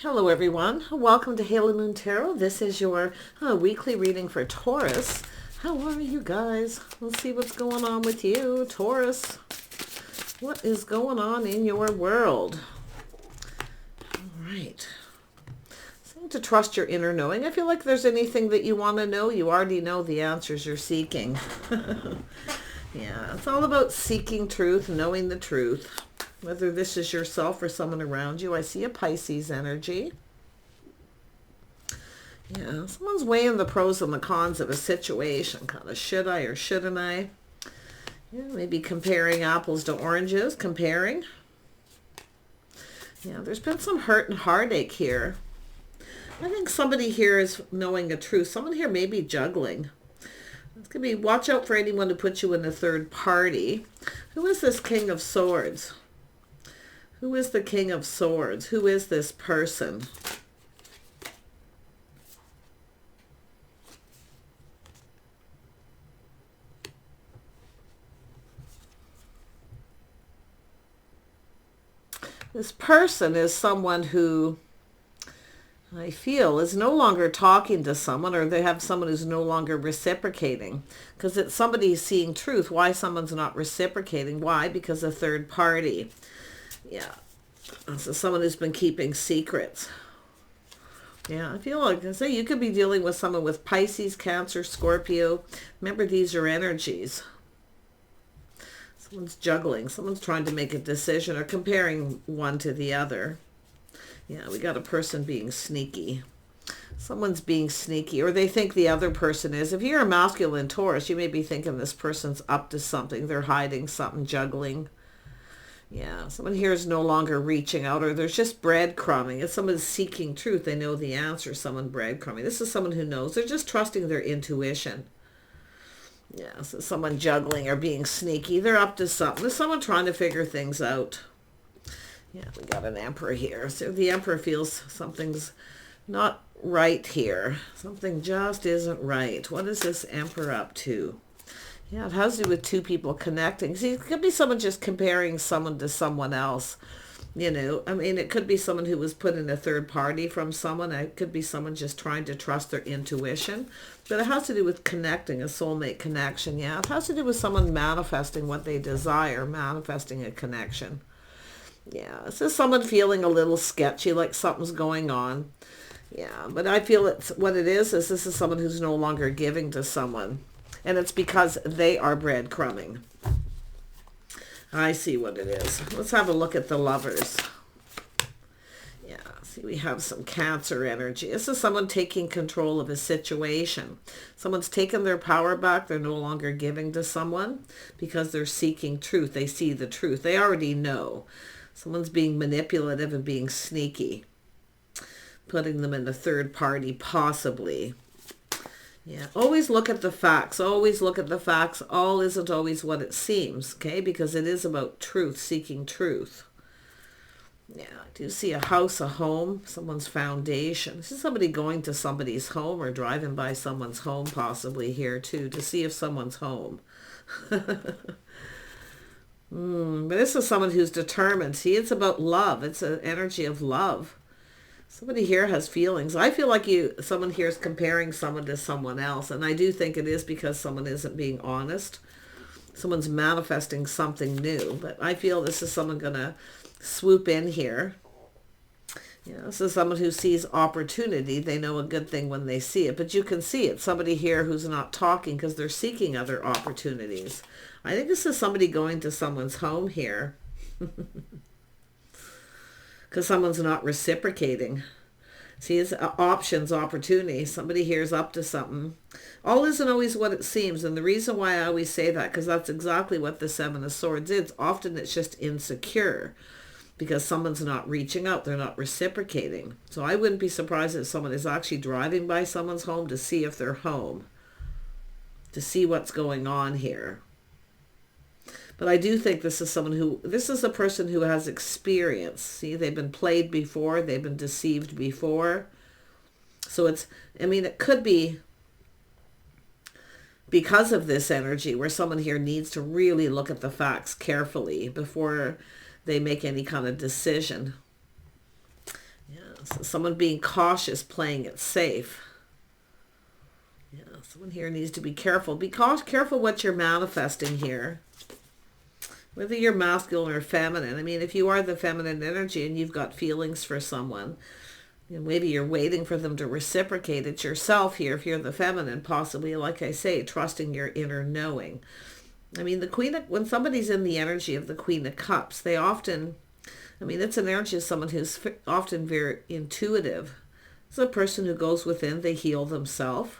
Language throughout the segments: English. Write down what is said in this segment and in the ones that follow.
Hello everyone, welcome to Halo Moon Tarot. This is your weekly reading for Taurus. How are you guys? Let's see what's going on with you, Taurus. What is going on in your world? All right. Seem to trust your inner knowing. I feel like if there's anything that you want to know, you already know the answers you're seeking. Yeah, it's all about seeking truth, knowing the truth. Whether this is yourself or someone around you. I see a Pisces energy. Yeah, someone's weighing the pros and the cons of a situation. Kind of, should I or shouldn't I? Yeah, maybe comparing apples to oranges. Comparing. Yeah, there's been some hurt and heartache here. I think somebody here is knowing a truth. Someone here may be juggling. It's going to be, watch out for anyone who puts you in a third party. Who is this King of Swords? Who is the King of Swords? Who is this person? This person is someone who I feel is no longer talking to someone, or they have someone who's no longer reciprocating. Because it's somebody seeing truth. Why someone's not reciprocating? Why? Because a third party. Yeah, so someone who's been keeping secrets. Yeah, I feel like, I say, you could be dealing with someone with Pisces, Cancer, Scorpio. Remember, these are energies. Someone's juggling. Someone's trying to make a decision or comparing one to the other. Yeah, we got a person being sneaky. Someone's being sneaky, or they think the other person is. If you're a masculine Taurus, you may be thinking this person's up to something. They're hiding something, juggling. Yeah, someone here is no longer reaching out, or there's just breadcrumbing. If someone's seeking truth, they know the answer. Someone breadcrumbing. This is someone who knows. They're just trusting their intuition. Yeah, so someone juggling or being sneaky. They're up to something. There's someone trying to figure things out. Yeah, we got an Emperor here. So the Emperor feels something's not right here. Something just isn't right. What is this Emperor up to? Yeah, it has to do with two people connecting. See, it could be someone just comparing someone to someone else. You know, I mean, it could be someone who was put in a third party from someone. It could be someone just trying to trust their intuition. But it has to do with connecting, a soulmate connection. Yeah, it has to do with someone manifesting what they desire, manifesting a connection. Yeah, this is someone feeling a little sketchy, like something's going on. Yeah, but I feel it's what it is this is someone who's no longer giving to someone. And it's because they are breadcrumbing. I see what it is. Let's have a look at the Lovers. Yeah, see, we have some Cancer energy. This is someone taking control of a situation. Someone's taken their power back. They're no longer giving to someone because they're seeking truth. They see the truth. They already know. Someone's being manipulative and being sneaky. Putting them in a third party, possibly. Yeah, always look at the facts. Always look at the facts. All isn't always what it seems, okay? Because it is about truth, seeking truth. Yeah, I do see a house, a home, someone's foundation. This is somebody going to somebody's home or driving by someone's home possibly here too to see if someone's home. But this is someone who's determined. See, it's about love. It's an energy of love. Somebody here has feelings. I feel like someone here is comparing someone to someone else. And I do think it is because someone isn't being honest. Someone's manifesting something new. But I feel this is someone going to swoop in here. Yeah, this is someone who sees opportunity. They know a good thing when they see it. But you can see it. Somebody here who's not talking because they're seeking other opportunities. I think this is somebody going to someone's home here. Because someone's not reciprocating. See, it's options, opportunities. Somebody here is up to something. All isn't always what it seems. And the reason why I always say that, because that's exactly what the Seven of Swords is. Often it's just insecure. Because someone's not reaching out. They're not reciprocating. So I wouldn't be surprised if someone is actually driving by someone's home to see if they're home. To see what's going on here. But I do think this is a person who has experience. See, they've been played before. They've been deceived before. So it could be because of this energy where someone here needs to really look at the facts carefully before they make any kind of decision. Yeah, So someone being cautious, playing it safe. Yeah, someone here needs to be careful. Be careful what you're manifesting here. Whether you're masculine or feminine. I mean, if you are the feminine energy and you've got feelings for someone, maybe you're waiting for them to reciprocate it yourself here. If you're the feminine, possibly, like I say, trusting your inner knowing. I mean, when somebody's in the energy of the Queen of Cups, they often, I mean, it's an energy of someone who's often very intuitive. It's a person who goes within, they heal themselves.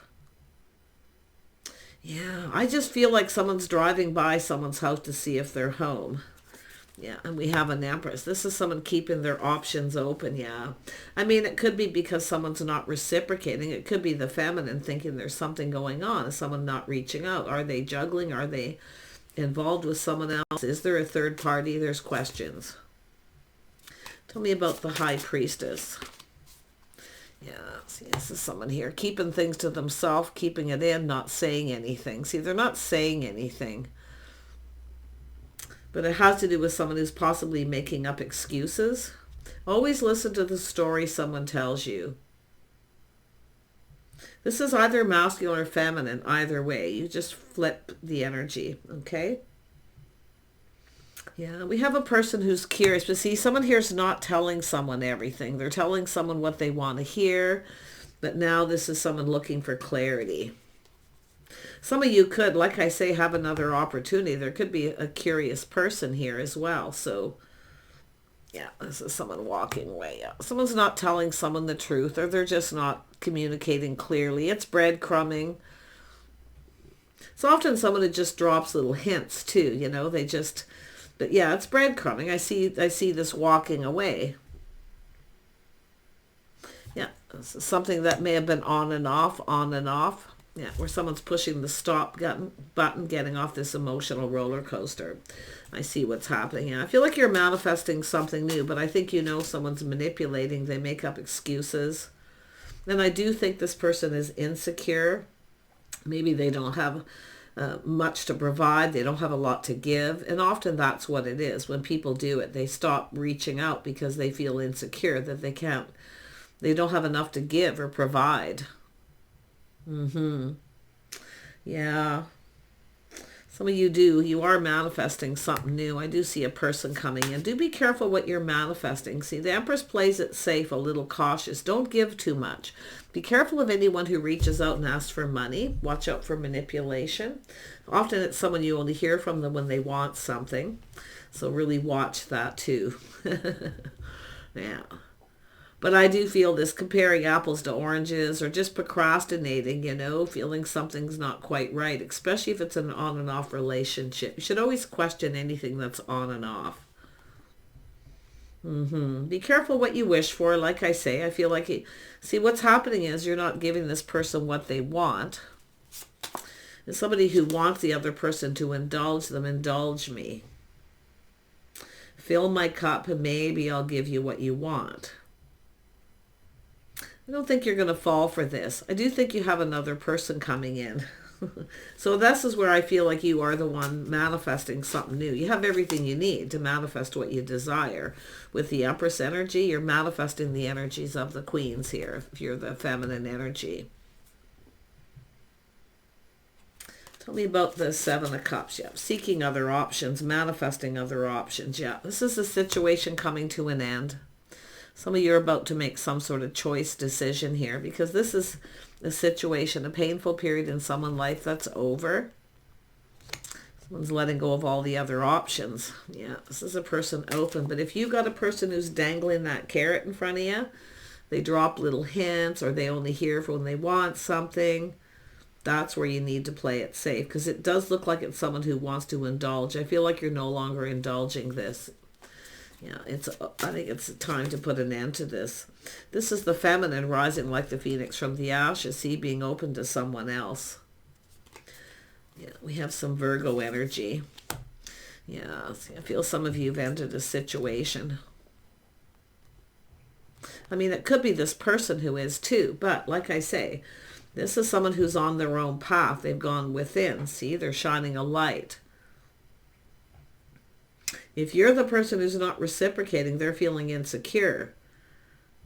Yeah, I just feel like someone's driving by someone's house to see if they're home. Yeah, and we have an Empress. This is someone keeping their options open, yeah. I mean, it could be because someone's not reciprocating. It could be the feminine thinking there's something going on. Is someone not reaching out? Are they juggling? Are they involved with someone else? Is there a third party? There's questions. Tell me about the High Priestess. Yeah, see, this is someone here keeping things to themselves, keeping it in, not saying anything. See, they're not saying anything. But it has to do with someone who's possibly making up excuses. Always listen to the story someone tells you. This is either masculine or feminine, either way. You just flip the energy, okay? Yeah, we have a person who's curious, but see, someone here is not telling someone everything. They're telling someone what they want to hear, but now this is someone looking for clarity. Some of you could, like I say, have another opportunity. There could be a curious person here as well. So, yeah, this is someone walking away. Yeah. Someone's not telling someone the truth, or they're just not communicating clearly. It's breadcrumbing. It's often someone who just drops little hints too, you know, they just, but yeah, it's breadcrumbing. I see this walking away. Yeah, this is something that may have been on and off, on and off. Yeah, where someone's pushing the stop button, getting off this emotional roller coaster. I see what's happening. Yeah, I feel like you're manifesting something new, but I think you know someone's manipulating. They make up excuses. And I do think this person is insecure. Maybe they don't have much to provide. They don't have a lot to give. And often that's what it is. When people do it, they stop reaching out because they feel insecure that they don't have enough to give or provide. Yeah. Some of you do. You are manifesting something new. I do see a person coming in. Do be careful what you're manifesting. See, the Empress plays it safe, a little cautious. Don't give too much. Be careful of anyone who reaches out and asks for money. Watch out for manipulation. Often it's someone you only hear from them when they want something. So really watch that too. Yeah. But I do feel this comparing apples to oranges or just procrastinating, you know, feeling something's not quite right, especially if it's an on and off relationship. You should always question anything that's on and off. Be careful what you wish for. Like I say, I feel like, see, what's happening is you're not giving this person what they want. It's somebody who wants the other person to indulge them. Indulge me. Fill my cup and maybe I'll give you what you want. I don't think you're going to fall for this. I do think you have another person coming in. So this is where I feel like you are the one manifesting something new. You have everything you need to manifest what you desire. With the Empress energy, you're manifesting the energies of the queens here, if you're the feminine energy. Tell me about the Seven of Cups. Yeah, seeking other options, manifesting other options. Yeah, this is a situation coming to an end. Some of you are about to make some sort of choice decision here because this is a situation, a painful period in someone's life that's over. Someone's letting go of all the other options. Yeah, this is a person open. But if you've got a person who's dangling that carrot in front of you, they drop little hints or they only hear when they want something, that's where you need to play it safe because it does look like it's someone who wants to indulge. I feel like you're no longer indulging this. Yeah, I think it's time to put an end to this. This is the feminine rising like the phoenix from the ashes, see, being open to someone else. Yeah, we have some Virgo energy. Yeah, see, I feel some of you have entered a situation. I mean, it could be this person who is too, but like I say, this is someone who's on their own path. They've gone within. See, they're shining a light. If you're the person who's not reciprocating, they're feeling insecure.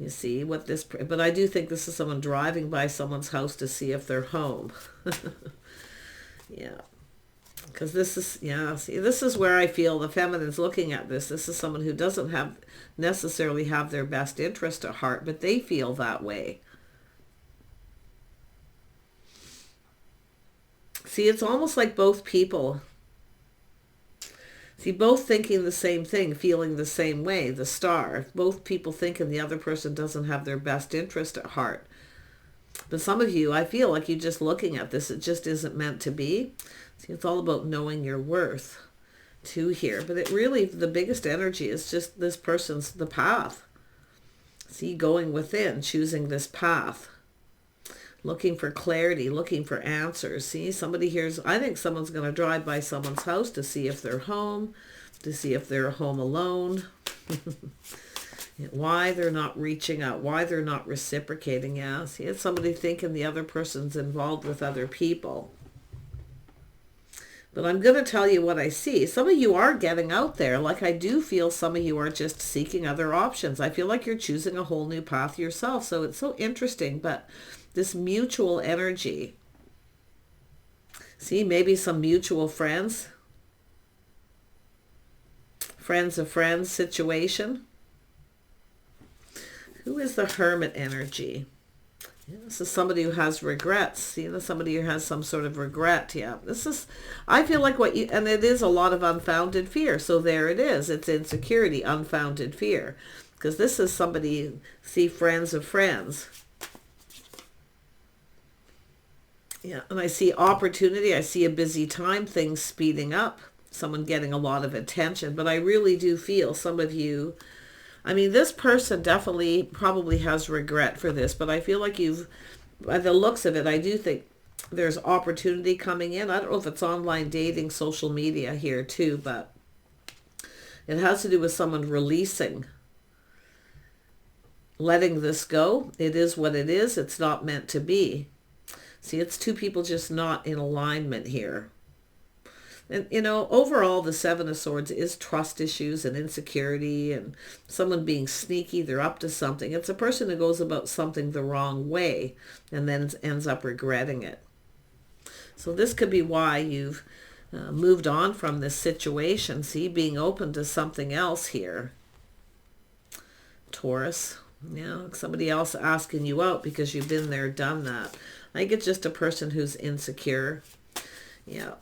You see what this, but I do think this is someone driving by someone's house to see if they're home. Yeah. Because this is, yeah, see, this is where I feel the feminine's looking at this. This is someone who doesn't have necessarily have their best interest at heart, but they feel that way. See, it's almost like both people, see, both thinking the same thing, feeling the same way, the star. Both people thinking the other person doesn't have their best interest at heart. But some of you, I feel like you're just looking at this, it just isn't meant to be. See, it's all about knowing your worth too here. But it really, the biggest energy is just this person's, the path. See, going within, choosing this path. Looking for clarity, looking for answers. See, somebody here's, I think someone's going to drive by someone's house to see if they're home, to see if they're home alone. Why they're not reaching out, why they're not reciprocating. Yeah, see, it's somebody thinking the other person's involved with other people. But I'm going to tell you what I see. Some of you are getting out there. Like, I do feel some of you are just seeking other options. I feel like you're choosing a whole new path yourself. So it's so interesting. But this mutual energy. See, maybe some mutual friends. Friends of friends situation. Who is the Hermit energy? Yeah, this is somebody who has regrets. See, this is somebody who has some sort of regret. Yeah, this is, I feel like what you, and it is a lot of unfounded fear. So there it is. It's insecurity, unfounded fear. Because this is somebody, see, friends of friends. Yeah, and I see opportunity. I see a busy time, things speeding up, someone getting a lot of attention. But I really do feel some of you, I mean, this person definitely probably has regret for this, but I feel like you've, by the looks of it, I do think there's opportunity coming in. I don't know if it's online dating, social media here too, but it has to do with someone releasing, letting this go. It is what it is. It's not meant to be. See, it's two people just not in alignment here. And, you know, overall, the Seven of Swords is trust issues and insecurity and someone being sneaky. They're up to something. It's a person who goes about something the wrong way and then ends up regretting it. So this could be why you've moved on from this situation. See, being open to something else here. Taurus. You know, somebody else asking you out because you've been there, done that. I think it's just a person who's insecure. Yeah.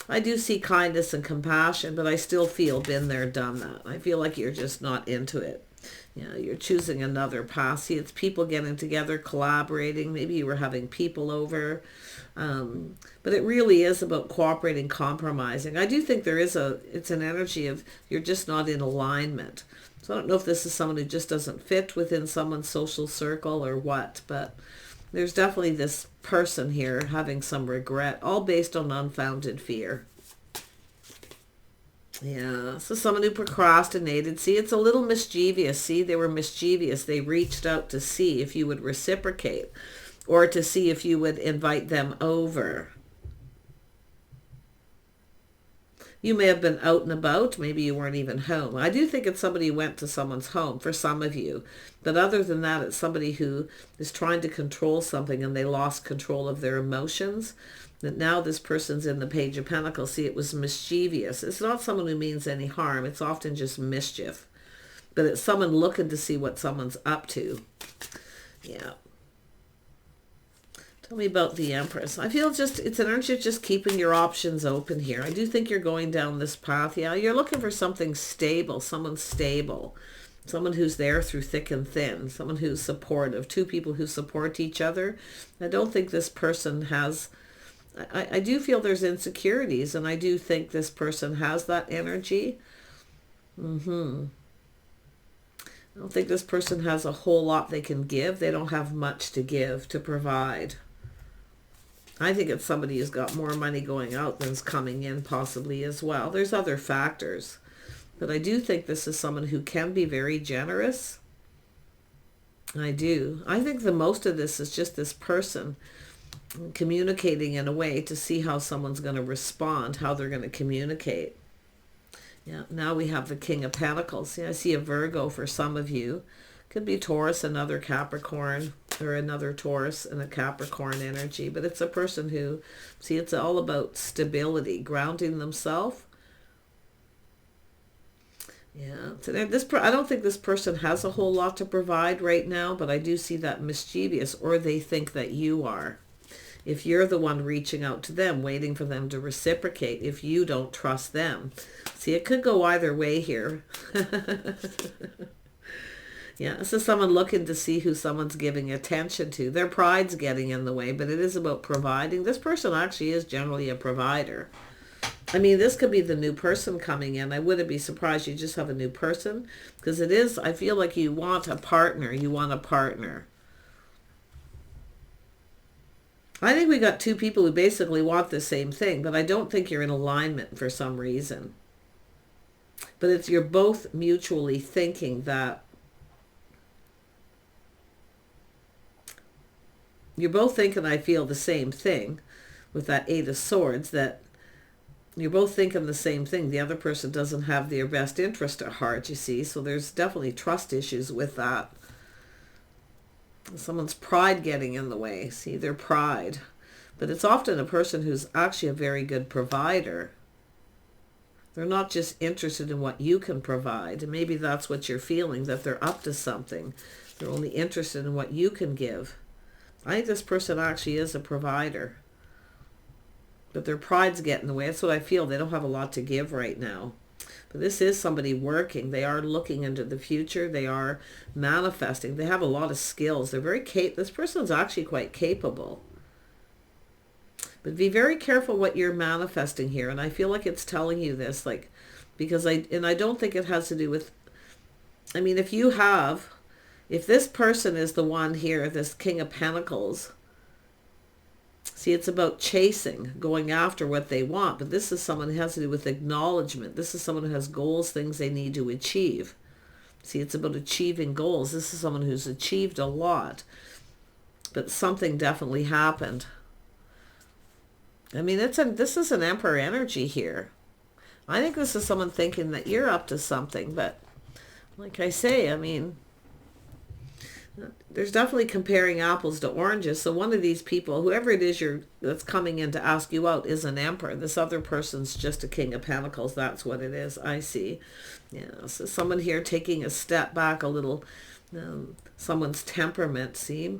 I do see kindness and compassion, but I still feel been there, done that. I feel like you're just not into it. You know, you're choosing another path. See, it's people getting together, collaborating. Maybe you were having people over. But it really is about cooperating, compromising. I do think there is it's an energy of you're just not in alignment. So I don't know if this is someone who just doesn't fit within someone's social circle or what, but there's definitely this person here having some regret, all based on unfounded fear. Yeah, so someone who procrastinated. See, it's a little mischievous. See, they were mischievous. They reached out to see if you would reciprocate or to see if you would invite them over. You may have been out and about. Maybe you weren't even home. I do think it's somebody who went to someone's home for some of you. But other than that, it's somebody who is trying to control something and they lost control of their emotions. That now this person's in the Page of Pentacles. See, it was mischievous. It's not someone who means any harm. It's often just mischief. But it's someone looking to see what someone's up to. Yeah. Tell me about the Empress. I feel just, it's an energy of just keeping your options open here. I do think you're going down this path. Yeah, you're looking for something stable, someone stable. Someone who's there through thick and thin. Someone who's supportive. Two people who support each other. I don't think this person has, I do feel there's insecurities, and I do think this person has that energy. I don't think this person has a whole lot they can give. They don't have much to give, to provide. I think it's somebody who's got more money going out than's coming in possibly as well. There's other factors. But I do think this is someone who can be very generous. I do. I think the most of this is just this person communicating in a way to see how someone's going to respond, how they're going to communicate. Yeah, now we have the King of Pentacles. Yeah, I see a Virgo for some of you. Could be Taurus, another Capricorn, or another Taurus and a Capricorn energy. But it's a person who, see, it's all about stability, grounding themselves. Yeah, I don't think this person has a whole lot to provide right now, but I do see that mischievous, or they think that you are. If you're the one reaching out to them, waiting for them to reciprocate, if you don't trust them. See, it could go either way here. Yeah, this is someone looking to see who someone's giving attention to. Their pride's getting in the way, but it is about providing. This person actually is generally a provider. I mean, this could be the new person coming in. I wouldn't be surprised you just have a new person, because it is, I feel like you want a partner. You want a partner. I think we got two people who basically want the same thing, but I don't think you're in alignment for some reason. But it's, you're both mutually thinking that, you're both thinking, I feel the same thing with that Eight of Swords, that you're both thinking the same thing. The other person doesn't have their best interest at heart, you see. So there's definitely trust issues with that. Someone's pride getting in the way. See, their pride. But it's often a person who's actually a very good provider. They're not just interested in what you can provide. And maybe that's what you're feeling, that they're up to something. They're only interested in what you can give. I think this person actually is a provider. But their pride's getting in the way. That's what I feel. They don't have a lot to give right now. But this is somebody working. They are looking into the future. They are manifesting. They have a lot of skills. They're very this person's actually quite capable. But be very careful what you're manifesting here. And I feel like it's telling you this, like, because I don't think it has to do with, I mean, if this person is the one here, this King of Pentacles, see, it's about chasing, going after what they want. But this is someone who has to do with acknowledgement. This is someone who has goals, things they need to achieve. See, it's about achieving goals. This is someone who's achieved a lot. But something definitely happened. I mean, this is an Emperor energy here. I think this is someone thinking that you're up to something. But like I say, I mean, there's definitely comparing apples to oranges. So one of these people, whoever it is that's coming in to ask you out, is an Emperor. This other person's just a King of Pentacles. That's what it is. I see. Yeah. So someone here taking a step back a little. Someone's temperament, see,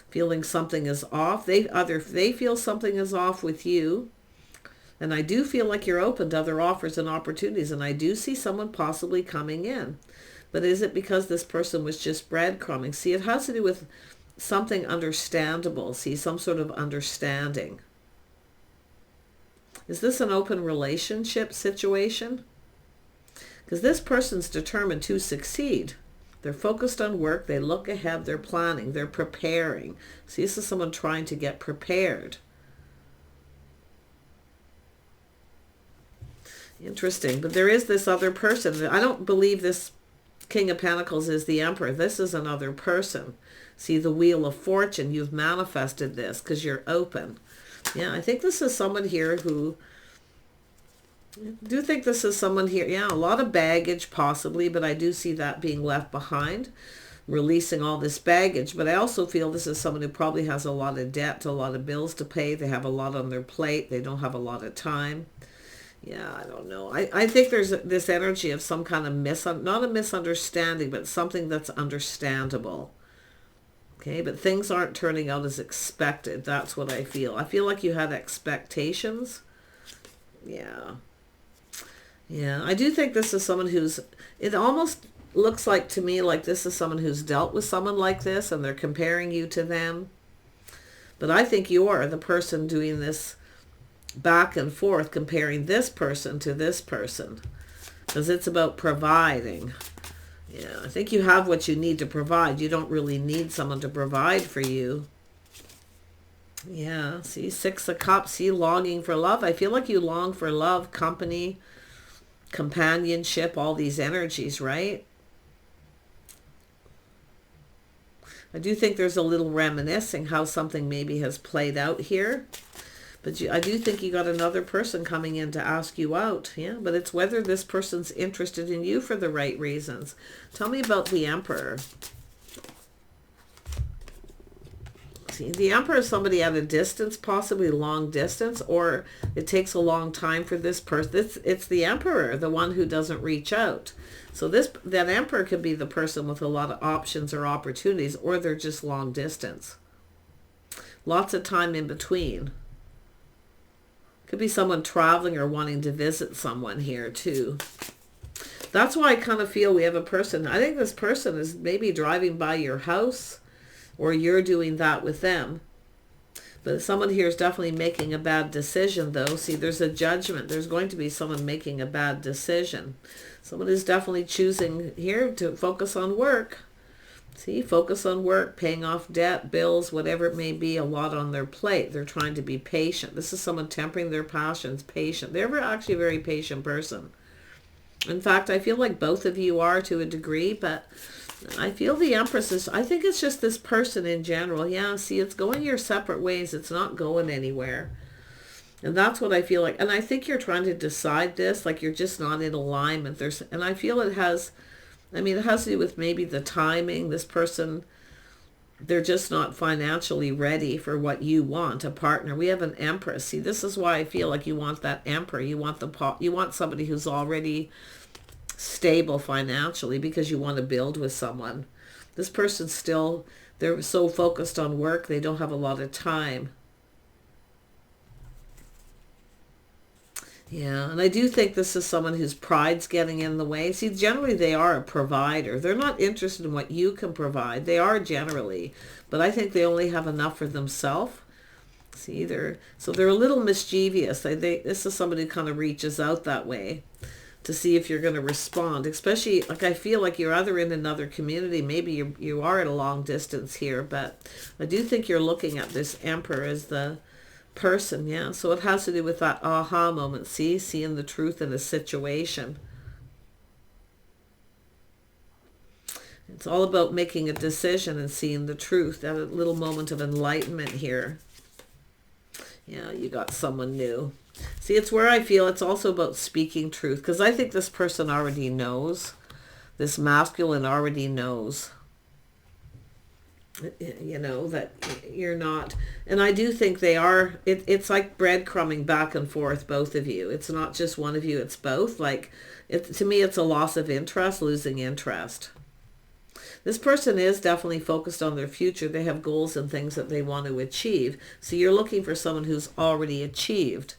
feeling something is off. They feel something is off with you. And I do feel like you're open to other offers and opportunities. And I do see someone possibly coming in. But is it because this person was just breadcrumbing? See, it has to do with something understandable. See, some sort of understanding. Is this an open relationship situation? Because this person's determined to succeed. They're focused on work. They look ahead. They're planning. They're preparing. See, this is someone trying to get prepared. Interesting. But there is this other person. I don't believe this King of Pentacles is the Emperor. This is another person. See, the Wheel of Fortune. You've manifested this because you're open. Yeah, I think this is someone here who... I do think this is someone here. Yeah, a lot of baggage possibly, but I do see that being left behind. Releasing all this baggage. But I also feel this is someone who probably has a lot of debt, a lot of bills to pay. They have a lot on their plate. They don't have a lot of time. Yeah, I don't know. I think there's this energy of some kind of not a misunderstanding, but something that's understandable. Okay, but things aren't turning out as expected. That's what I feel. I feel like you had expectations. Yeah. Yeah, I do think this is someone who's, it almost looks like to me like this is someone who's dealt with someone like this and they're comparing you to them. But I think you're the person doing this back and forth, comparing this person to this person, because it's about providing. Yeah, I think you have what you need to provide. You don't really need someone to provide for you. Yeah, see, Six of Cups, see, longing for love. I feel like you long for love, company, companionship, all these energies, right? I do think there's a little reminiscing how something maybe has played out here. But I do think you got another person coming in to ask you out. Yeah, but it's whether this person's interested in you for the right reasons. Tell me about the Emperor. See, the Emperor is somebody at a distance, possibly long distance, or it takes a long time for this person. It's the Emperor, the one who doesn't reach out. So that Emperor could be the person with a lot of options or opportunities, or they're just long distance. Lots of time in between. Could be someone traveling or wanting to visit someone here too. That's why I kind of feel we have a person. I think this person is maybe driving by your house, or you're doing that with them. But someone here is definitely making a bad decision though. See, there's a judgment. There's going to be someone making a bad decision. Someone is definitely choosing here to focus on work. See, focus on work, paying off debt, bills, whatever it may be, a lot on their plate. They're trying to be patient. This is someone tempering their passions, patient. They're actually a very patient person. In fact, I feel like both of you are to a degree, but I feel the Empress is, I think it's just this person in general. Yeah, see, it's going your separate ways. It's not going anywhere. And that's what I feel like. And I think you're trying to decide this, like you're just not in alignment. And I feel it has, I mean, it has to do with maybe the timing. This person, they're just not financially ready for what you want, a partner. We have an Empress. See, this is why I feel like you want that Emperor. You want somebody who's already stable financially, because you want to build with someone. This person's still, they're so focused on work, they don't have a lot of time. Yeah, and I do think this is someone whose pride's getting in the way. See, generally they are a provider. They're not interested in what you can provide. They are generally, but I think they only have enough for themselves. See, so they're a little mischievous. This is somebody who kind of reaches out that way to see if you're going to respond. Especially, like, I feel like you're either in another community, maybe you are at a long distance here, but I do think you're looking at this Emperor as the person. Yeah, so it has to do with that aha moment. See, seeing the truth in a situation. It's all about making a decision and seeing the truth. That little moment of enlightenment here. Yeah, you got someone new. See, it's where I feel it's also about speaking truth, because I think this person already knows. This masculine already knows, you know, that you're not. And I do think they are, it's like breadcrumbing back and forth, both of you. It's not just one of you, it's both. Like, to me, it's a loss of interest, losing interest. This person is definitely focused on their future. They have goals and things that they want to achieve. So you're looking for someone who's already achieved.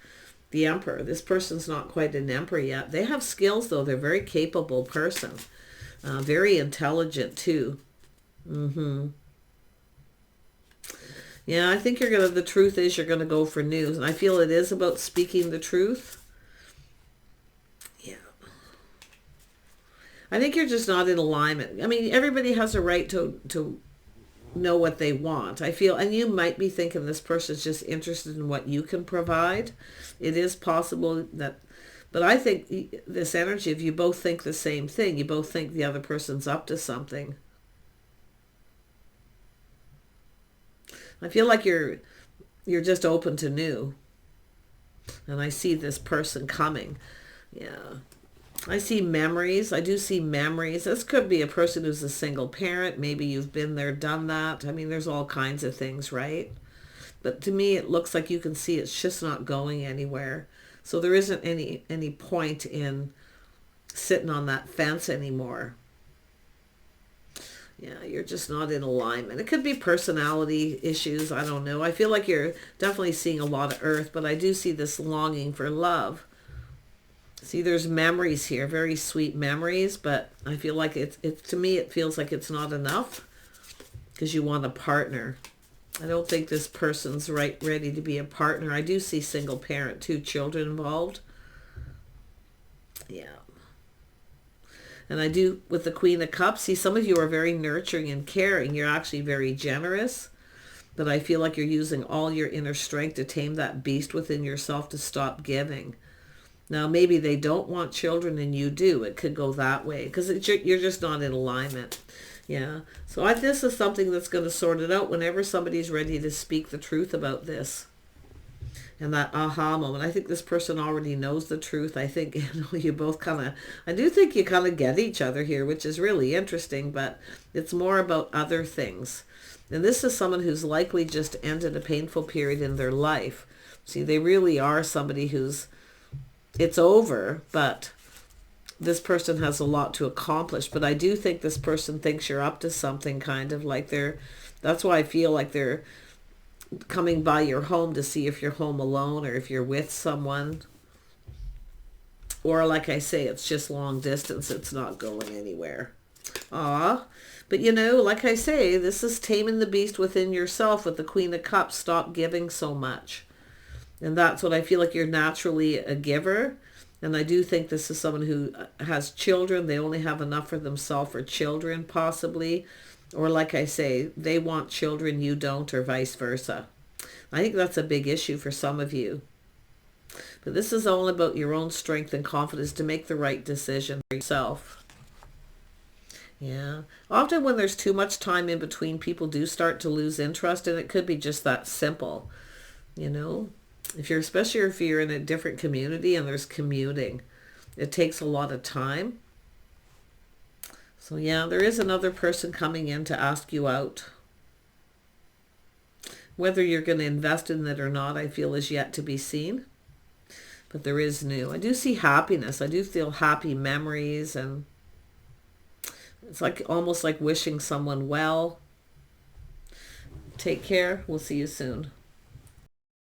The Emperor. This person's not quite an Emperor yet. They have skills, though. They're a very capable person. Very intelligent, too. Yeah, I think the truth is you're going to go for news. And I feel it is about speaking the truth. Yeah. I think you're just not in alignment. I mean, everybody has a right to know what they want. I feel, and you might be thinking this person's just interested in what you can provide. It is possible that, but I think this energy, if you both think the same thing, you both think the other person's up to something. I feel like you're just open to new. And I see this person coming. Yeah. I see memories. I do see memories. This could be a person who's a single parent. Maybe you've been there, done that. I mean, there's all kinds of things, right? But to me, it looks like you can see it's just not going anywhere. So there isn't any point in sitting on that fence anymore. Yeah, you're just not in alignment. It could be personality issues. I don't know. I feel like you're definitely seeing a lot of earth, but I do see this longing for love. See, there's memories here, very sweet memories, but I feel like to me, it feels like it's not enough because you want a partner. I don't think this person's ready to be a partner. I do see single parent, 2 children involved. Yeah. And I do, with the Queen of Cups, see some of you are very nurturing and caring. You're actually very generous, but I feel like you're using all your inner strength to tame that beast within yourself to stop giving. Now, maybe they don't want children and you do. It could go that way because you're just not in alignment. Yeah. So this is something that's going to sort it out whenever somebody's ready to speak the truth about this. and that aha moment. I think this person already knows the truth. I think you both kind of, I do think you kind of get each other here, which is really interesting, but it's more about other things. And this is someone who's likely just ended a painful period in their life. See, they really are somebody who's, it's over, but this person has a lot to accomplish. But I do think this person thinks you're up to something, kind of like that's why I feel like they're coming by your home to see if you're home alone or if you're with someone. Or like I say, it's just long distance. It's not going anywhere. But like I say, this is taming the beast within yourself with the Queen of Cups. Stop giving so much. And that's what I feel like. You're naturally a giver. And I do think this is someone who has children. They only have enough for themselves or children, possibly. Or like I say, they want children, you don't, or vice versa. I think that's a big issue for some of you. But this is all about your own strength and confidence to make the right decision for yourself. Yeah. Often when there's too much time in between, people do start to lose interest, and it could be just that simple. Especially if you're in a different community and there's commuting, it takes a lot of time. So yeah, there is another person coming in to ask you out. Whether you're going to invest in it or not, I feel is yet to be seen. But there is new. I do see happiness. I do feel happy memories, and it's like almost like wishing someone well. Take care. We'll see you soon.